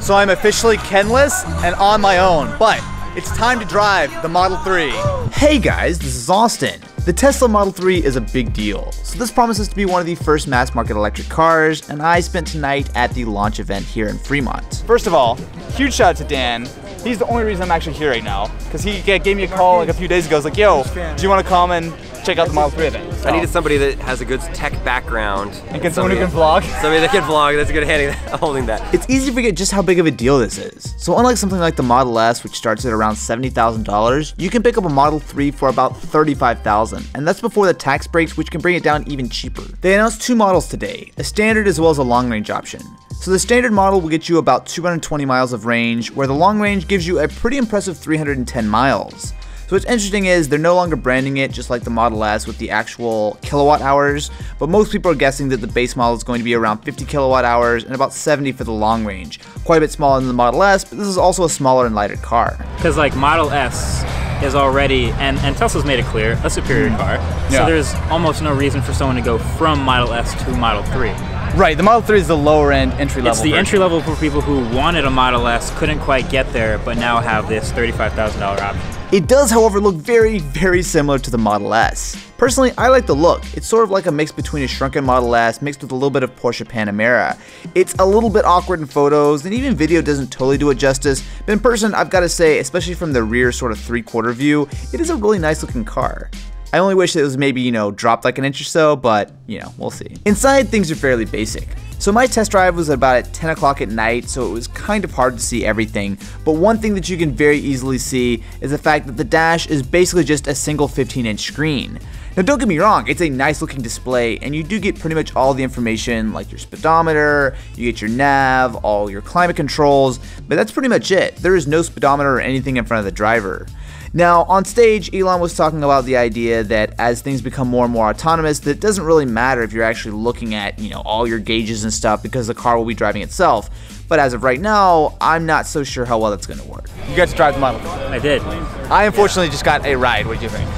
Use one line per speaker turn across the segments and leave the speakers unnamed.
So I'm officially Kenless and on my own, but it's time to drive the Model 3.
Hey guys, this is Austin. The Tesla Model 3 is a big deal, so this promises to be one of the first mass market electric cars, and I spent tonight at the launch event here in Fremont.
First of all, huge shout out to Dan. He's the only reason I'm actually here right now, because he gave me a call like a few days ago. He's like, yo, do you want to come and check out the Model 3 event? So
I needed somebody that has a good tech background.
And someone who can vlog?
Somebody that can vlog, that's good at holding that.
It's easy to forget just how big of a deal this is. So unlike something like the Model S, which starts at around $70,000, you can pick up a Model 3 for about $35,000, and that's before the tax breaks, which can bring it down even cheaper. They announced two models today, a standard as well as a long-range option. So the standard model will get you about 220 miles of range, where the long range gives you a pretty impressive 310 miles. So what's interesting is they're no longer branding it just like the Model S with the actual kilowatt hours, but most people are guessing that the base model is going to be around 50 kilowatt hours and about 70 for the long range. Quite a bit smaller than the Model S, but this is also a smaller and lighter car.
Because like Model S is already, and Tesla's made it clear, a superior car. So
Yeah.
there's almost no reason for someone to go from Model S to Model 3.
Right, the Model 3 is the lower end entry level.
It's the entry level for people who wanted a Model S, couldn't quite get there, but now have this $35,000 option.
It does, however, look very, very similar to the Model S. Personally, I like the look. It's sort of like a mix between a shrunken Model S mixed with a little bit of Porsche Panamera. It's a little bit awkward in photos, and even video doesn't totally do it justice, but in person, I've got to say, especially from the rear sort of three-quarter view, it is a really nice looking car. I only wish it was maybe, dropped like an inch or so, but, we'll see. Inside, things are fairly basic. So my test drive was about at 10 o'clock at night, so it was kind of hard to see everything, but one thing that you can very easily see is the fact that the dash is basically just a single 15-inch screen. Now don't get me wrong, it's a nice looking display, and you do get pretty much all the information like your speedometer, you get your nav, all your climate controls, but that's pretty much it. There is no speedometer or anything in front of the driver. Now, on stage, Elon was talking about the idea that as things become more and more autonomous, that it doesn't really matter if you're actually looking at, all your gauges and stuff because the car will be driving itself. But as of right now, I'm not so sure how well that's going to work.
You got to drive the Model 3.
I did.
I unfortunately just got a ride. What do you think?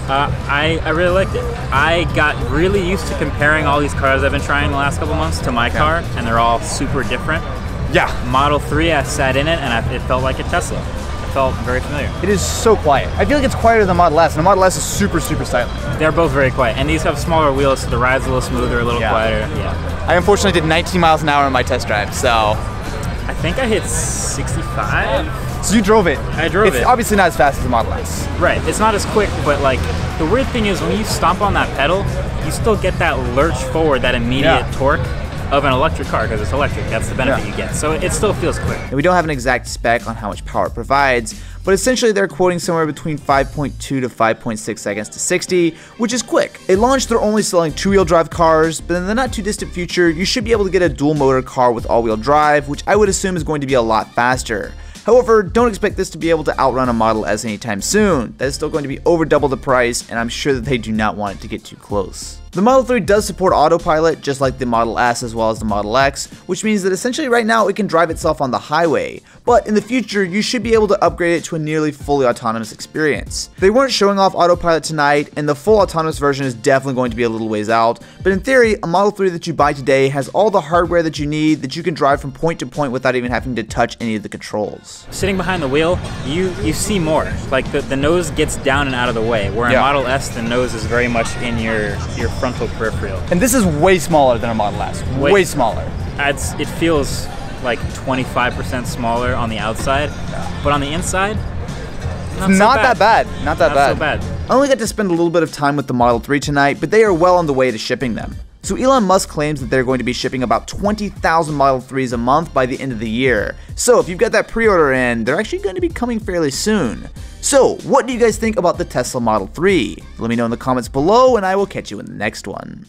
I really liked it. I got really used to comparing all these cars I've been trying the last couple months to my car, and they're all super different.
Yeah.
Model 3, I sat in it, and it felt like a Tesla. Felt very familiar.
It is so quiet. I feel like it's quieter than the Model S, and the Model S is super, super silent.
They're both very quiet, and these have smaller wheels, so the ride's a little smoother, a little quieter. Yeah.
I unfortunately did 19 miles an hour on my test drive, so.
I think I hit 65.
So you drove it.
I drove it.
It's obviously not as fast as the Model S.
Right, it's not as quick, but like, the weird thing is when you stomp on that pedal, you still get that lurch forward, that immediate torque of an electric car, because it's electric. That's the benefit you get. So it still feels quick.
And we don't have an exact spec on how much power it provides, but essentially they're quoting somewhere between 5.2 to 5.6 seconds to 60, which is quick. At launch, they're only selling two-wheel drive cars, but in the not too distant future, you should be able to get a dual motor car with all-wheel drive, which I would assume is going to be a lot faster. However, don't expect this to be able to outrun a Model S anytime soon. That is still going to be over double the price, and I'm sure that they do not want it to get too close. The Model 3 does support autopilot, just like the Model S as well as the Model X, which means that essentially right now it can drive itself on the highway, but in the future you should be able to upgrade it to a nearly fully autonomous experience. They weren't showing off autopilot tonight, and the full autonomous version is definitely going to be a little ways out, but in theory, a Model 3 that you buy today has all the hardware that you need that you can drive from point to point without even having to touch any of the controls.
Sitting behind the wheel, you see more. Like the nose gets down and out of the way, where in Model S, the nose is very much in your frontal peripheral.
And this is way smaller than a Model S. Way smaller.
It feels like 25% smaller on the outside, but on the inside, not
that bad. Not that bad.
So bad.
I only got to spend a little bit of time with the Model 3 tonight, but they are well on the way to shipping them. So Elon Musk claims that they're going to be shipping about 20,000 Model 3s a month by the end of the year. So if you've got that pre-order in, they're actually going to be coming fairly soon. So what do you guys think about the Tesla Model 3? Let me know in the comments below, and I will catch you in the next one.